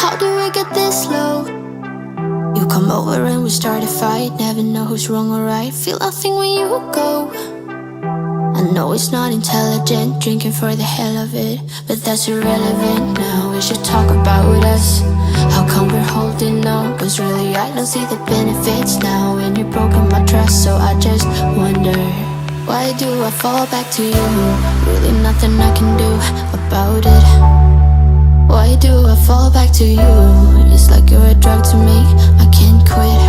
How did we get this low? You come over and we start a fight. Never know who's wrong or right. Feel nothing when you go. I know it's not intelligent, drinking for the hell of it, but that's irrelevant now. We should talk about us. How come we're holding on? Cause really I don't see the benefits now. And you've broken my trust, so I just wonder, why do I fall back to you? Really nothing I can do about it. Why do I fall back to you? It's like you're a drug to me, I can't quit.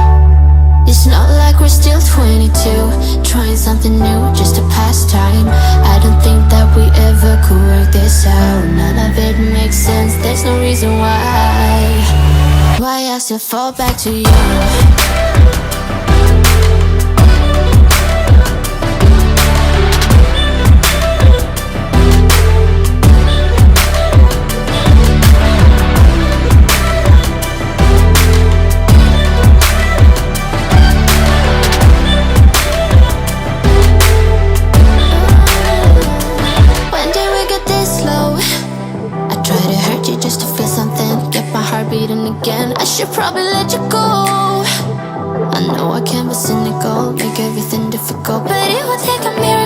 It's not like we're still 22, trying something new just to pass time. I don't think that we ever could work this out. None of it makes sense, there's no reason why I still fall back to you. Just to feel something, get my heart beating again. I should probably let you go. I know I can be cynical, make everything difficult, but it will take a miracle.